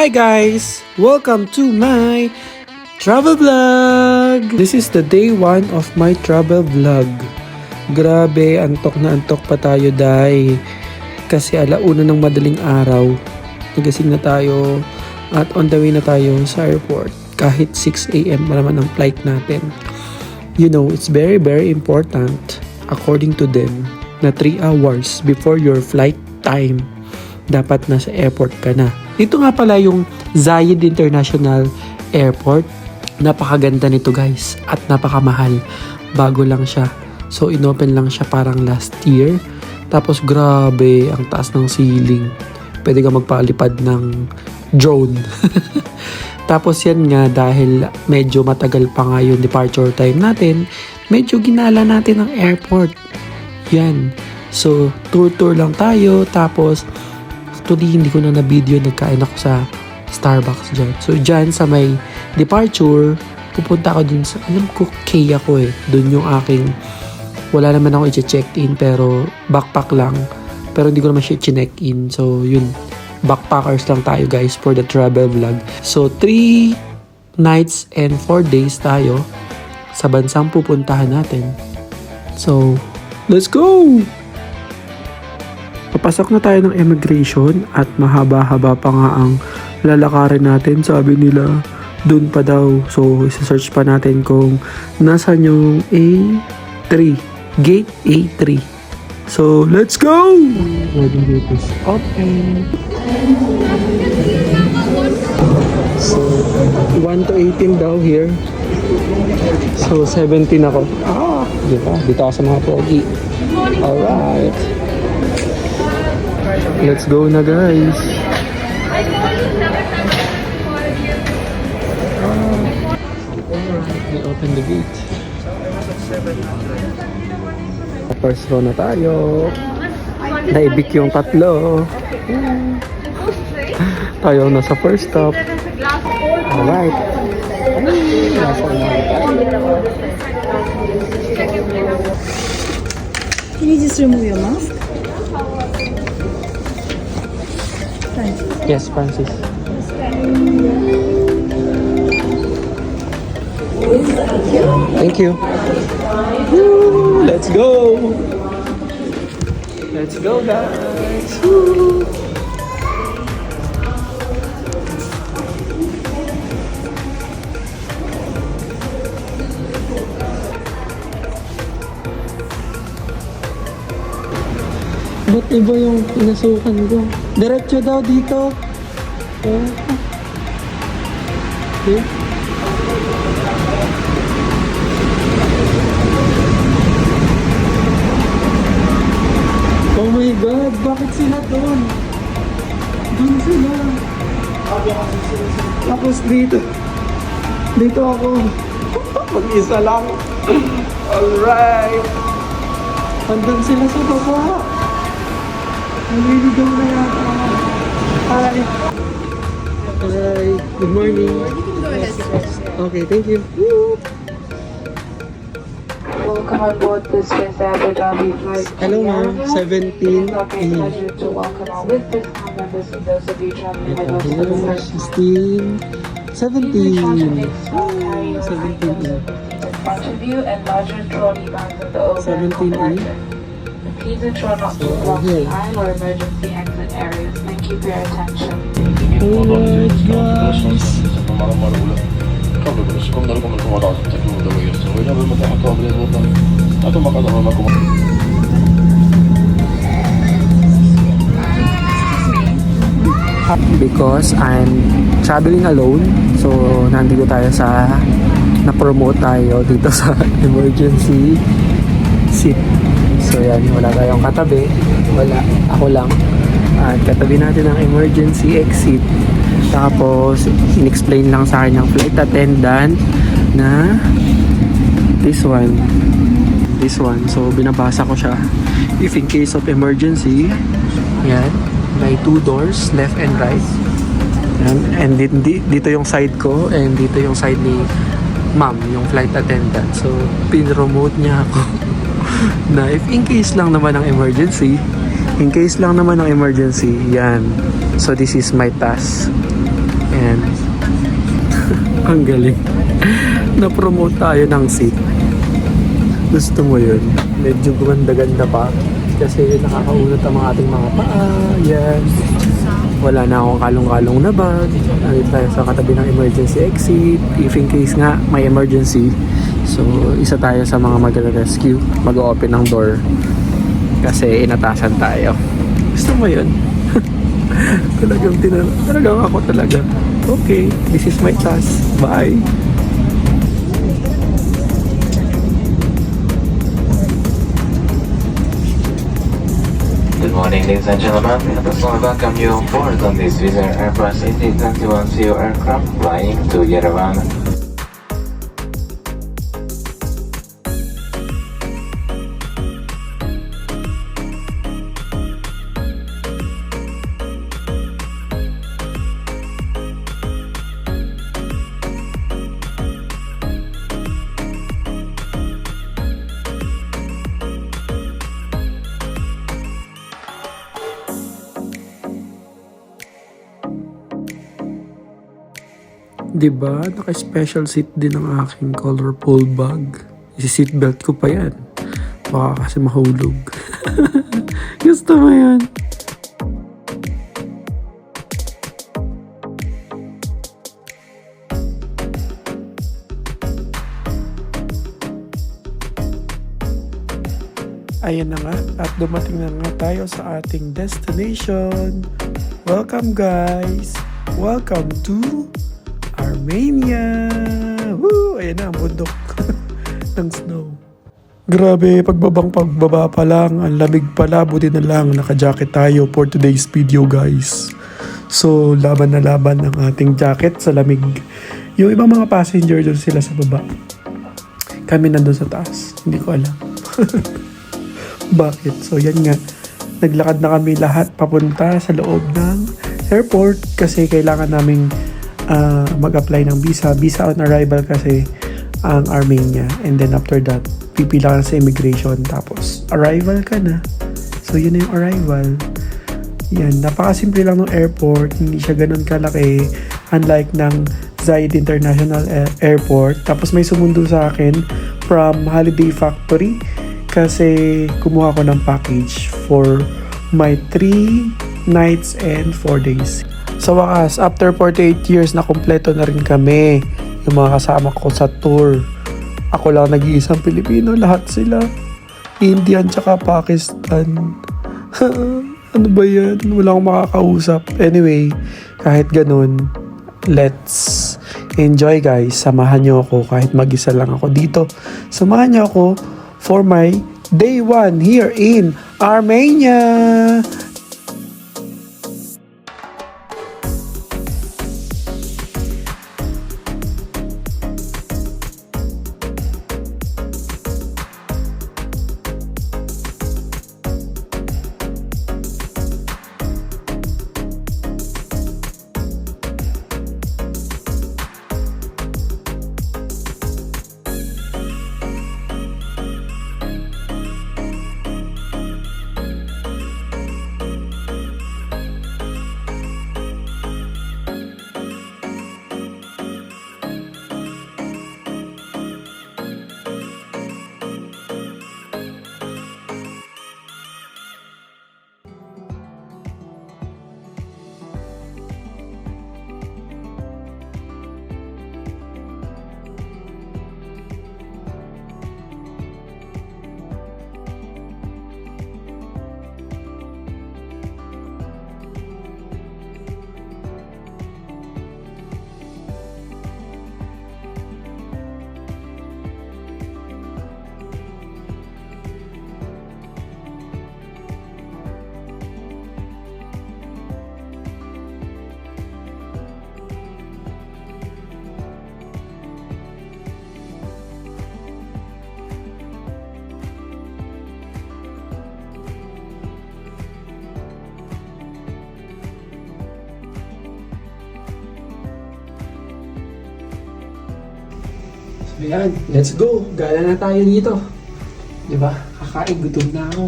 Hi guys! Welcome to my travel vlog! This is the day 1 of my travel vlog. Grabe, antok na antok pa tayo dahil kasi alauna ng madaling araw. Nagising na tayo at on the way na tayo sa airport. Kahit 6 a.m. pa naman ang flight natin. You know, it's very important according to them na 3 hours before your flight time dapat nasa airport ka na. Dito nga pala yung Zayed International Airport. Napakaganda nito guys at napakamahal. Bago lang siya. So inopen lang siya parang last year. Tapos grabe ang taas ng ceiling. Pwede ka magpalipad ng drone. Tapos yan nga dahil medyo matagal pa nga yung departure time natin, medyo ginala natin ang airport. Yan. So tour lang tayo. Tapos actually, hindi ko na na-video, nagkain ako sa Starbucks dyan. So, dyan sa may departure, pupunta ako dun sa, alam ko, Kaya ko eh. Dun yung aking, wala naman ako i-check-in, pero backpack lang. Pero hindi ko naman siya check-in. So, yun, backpackers lang tayo guys for the travel vlog. So, 3 nights and 4 days tayo sa bansang pupuntahan natin. So, let's go! Papasok na tayo ng immigration at mahaba-haba pa nga ang lalakarin natin. Sabi nila, dun pa daw. So, isa-search pa natin kung nasan yung A3. Gate A3. So, let's go! Wedding gate is open. So, 1 to 18 daw here. So, 17 ako. Dito ako sa mga pogi. Alright. Let's go na guys. They open the gate. First row na tayo. Naibik yung tatlo. Tayo na sa first stop. Alright. Can you just remove your mask? Yes, Francis. Thank you. Woo, let's go. Let's go, guys. Woo. Ba't iba yung pinasukan ko? Diretso daw dito. Okay. Oh my God! Bakit sila doon? Doon sila. Tapos dito. Dito ako. Mag-isa lang. Alright. Andun sila sa baba. Naliligaw na yata. Hi. Hi. Good morning. Okay, thank you. Woo. Welcome aboard this Abu Dhabi flight. Hello ma'am, 17 Pleasure to welcome our with this members and those of you traveling with us for the first time. 17. 17. In front of you and larger trolley bags at the overhead 17E. compartment. Please ensure not to block the aisle or emergency exit areas. Thank you for your attention. Alright guys. قبل كل شيء قمنا لكم الوضع تكون دورية وإذا بالمتاح قابل الوطن أتم قدر لكم. Because I'm traveling alone, so nandito tayo sa na-promote tayo dito sa emergency seat. So yan, wala tayong katabi, wala, ako lang. At katabi natin ang emergency exit. Tapos in-explain lang sa akin ng flight attendant na this one. So binabasa ko siya. If in case of emergency, yan, may 2 doors, left and right. Yan. And dito yung side ko and dito yung side ni ma'am, yung flight attendant. So pin-remote niya ako na if in case lang naman ng emergency, yan. So this is my task. Ayan. Ang galing. Na-promote tayo ng seat. Gusto mo yun? Medyo gumanda-ganda pa. Kasi nakakaunat ang ating mga paa. Yan. Wala na akong kalong-kalong na bag. Nandito tayo sa katabi ng emergency exit. If in case nga may emergency. So, isa tayo sa mga mag-rescue. Mag-open ng door. Kasi inatasan tayo. Gusto mo yun? Talagang ako talaga. Okay, this is my task. Bye! Good morning, ladies and gentlemen. We personally welcome you on board on this Wizz Air Airbus A321ceo aircraft flying to Yerevan. Diba? Naka-special seat din ang aking colorful bag. Isi-seatbelt ko pa yan. Baka kasi mahulog. Gusto mo yan? Ayan na nga, at dumating na nga tayo sa ating destination. Welcome guys! Welcome to Armenia! Woo! Ayan na ang bundok ng snow. Grabe, pagbaba pa lang, ang lamig pala, buti na lang naka-jacket tayo for today's video guys. So, laban na laban ang ating jacket sa lamig. Yung ibang mga passenger doon sila sa baba. Kami nandun sa taas, hindi ko alam. Bakit? So, yan nga. Naglakad na kami lahat papunta sa loob ng airport kasi kailangan naming mag-apply ng visa. Visa on arrival kasi ang Armenia. And then after that, pipila ka na sa immigration. Tapos, arrival ka na. So, yun na yung arrival. Yan. Napakasimple lang ng airport. Hindi siya ganun kalaki. Unlike ng Zayed International Airport. Tapos, may sumundo sa akin from Holiday Factory. Kasi kumuha ko ng package for my 3 nights and 4 days. Sa wakas, after 48 years na kumpleto na rin kami. Yung mga kasama ko sa tour. Ako lang nag-iisang Pilipino, lahat sila. Indian tsaka Pakistan. Ano ba yan? Wala akong makakausap. Anyway, kahit ganun, let's enjoy guys. Samahan nyo ako kahit mag-isa lang ako dito. Samahan nyo ako for my day 1 here in Armenia. Ayan, let's go. Gala na tayo dito. Diba? Kakain, gutom na ako.